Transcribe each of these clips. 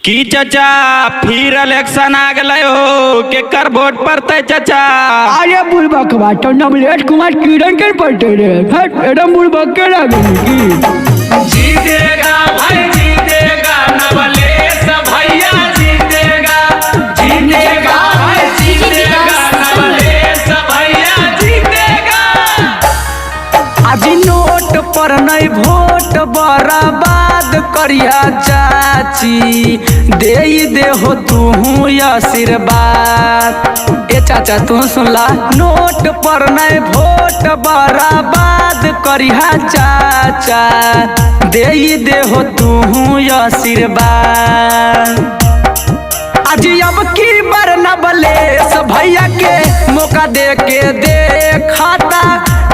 की चाचा फिर इलेक्शन आ गए हो केकर वोट पड़ते चाचा। अरे बुड़बक बात नवलेश कुमार किरण के पड़ते रे एकदम बुड़बक के लगे की जीतेगा भाई जीतेगा नवलेश भैया जीतेगा जीतेगा भाई जीतेगा नवलेश भैया जीतेगा। आज नोट पर नहीं वोट बर्बाद करिया चाची दे हो तू आशीर्वाद। ए चाचा तू सुनला नोट पर नहीं वोट बर्बाद करिया चाचा दे हो तू आशीर्वाद। आज अब की बार नवलेश भैया के मौका दे के खाता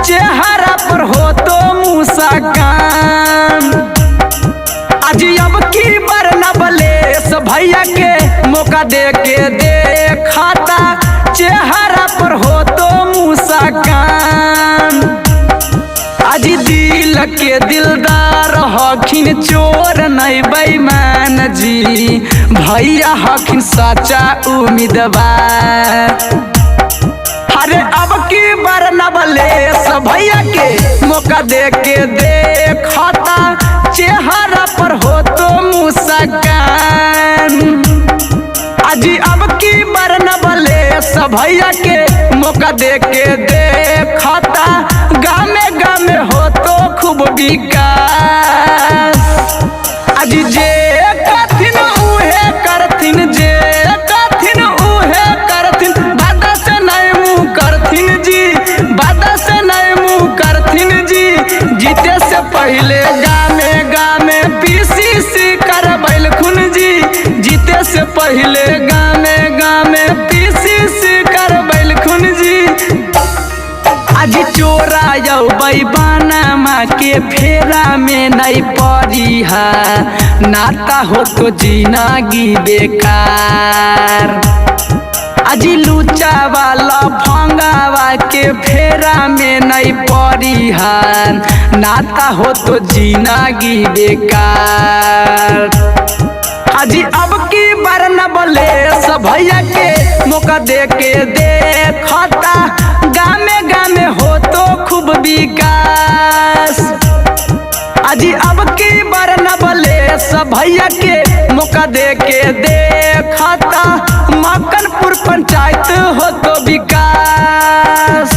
चेहरा पर हो तो मुस्कान। आज अब की बार नवलेश भैया के मौका दे के खाता चेहरा पर हो तो मुस्कान। आज दिल के दिलदार हखिन चोर नहीं बेईमान जी भैया हखिन सच्चा उम्मीदवार। अरे अब की बार नवलेश भैया के मौका दे के खाता चेहरा पर हो तो मुस्कान। आज अब की बार नवलेश भैया के मौका दे के खाता गामे गामे हो तो खूब विकास। आज जे कथिन उहे करथिन जे कथिन उहे करथिन बादा से नहीं मुँह करथिन जी बादा से नहीं मुँह करथिन जी। जीते से पहले गामे गामे पीसीसी करबैल खुन जी जीते से पहले गामे गामे पीसीसी करबैल खुन जी। आज चोरा यौ बैबाना माँ के फेरा में नहीं पड़ी है नाता हो तो जिंदगी बेकार। आज लूचा वाला भंगावा के फेरा में नहीं पड़ी है नाता हो तो जिंदगी बेकार। आज अब की बार नवलेश भैया के मौका दे के खाता गामे गामे हो तो खूब विकास। आज अब की बार नवलेश भैया के मौका दे के खाता मक्कनपुर पंचायत हो तो विकास।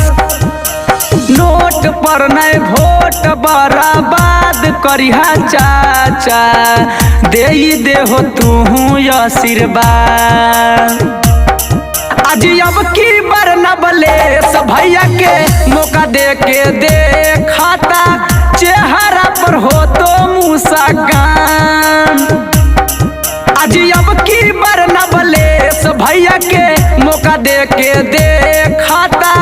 नोट पर नहीं वोट बर्बाद करिहा चाचा दे हो तू आशीर्वाद। आज अब की बार नवलेश भैया के मौका दे के खाता चेहरा पर हो तो मुस्कान। आज अब की बार नवलेश भैया के मौका दे के खाता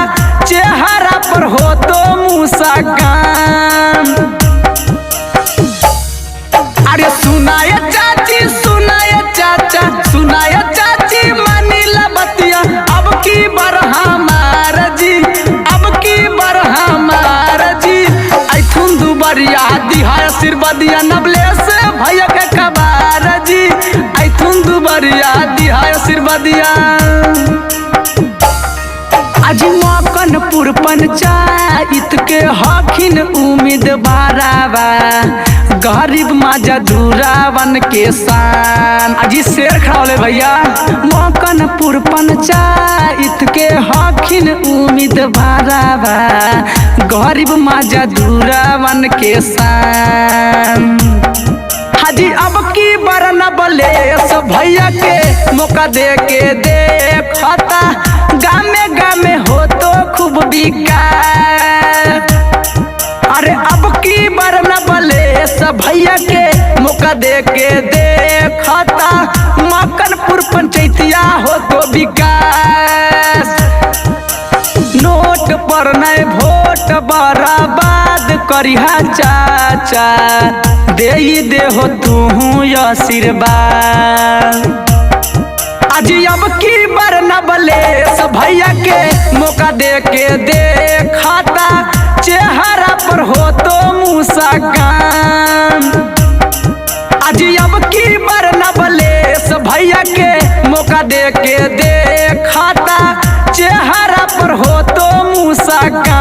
चेहरा पर हो तो मुस्कान। अरे सुनाय चाची सुनाय चाचा सुनाय चाची मानिला बतिया अब की बार हमार जी अब की बार हमार जी ऐथुन दुबरिया दिहा आशीर्वादिया नवलेश भैया के कबार जी ऐथुन दुबरिया दिहा आशीर्वादिया। आज मक्कनपुर पंचायत के हखिन उम्मीदवारवा गरीब मजदूरावन के शान। आज शेर खड़े भैया मक्कनपुर पंचायत के हखिन उम्मीदवारवा गरीब मजदूरावन के शान। हाजी अब की बार नवलेश भैया के मौका दे के खाता गामे गामे हो तो खूब विकास। अरे अब की बार नवलेश भैया के मौका दे के खाता मक्कनपुर पंचायतिया हो तो विकास। नोट पर नहीं वोट बर्बाद करिहा चाचा दे हो तू आशीर्वाद। आज अब की बार नवलेश भैया के मौका दे के खाता चेहरा पर हो तो मुस्कान। आज अब की बार नवलेश भैया के मौका दे के दे खाता चेहरा पर हो तो मुसाका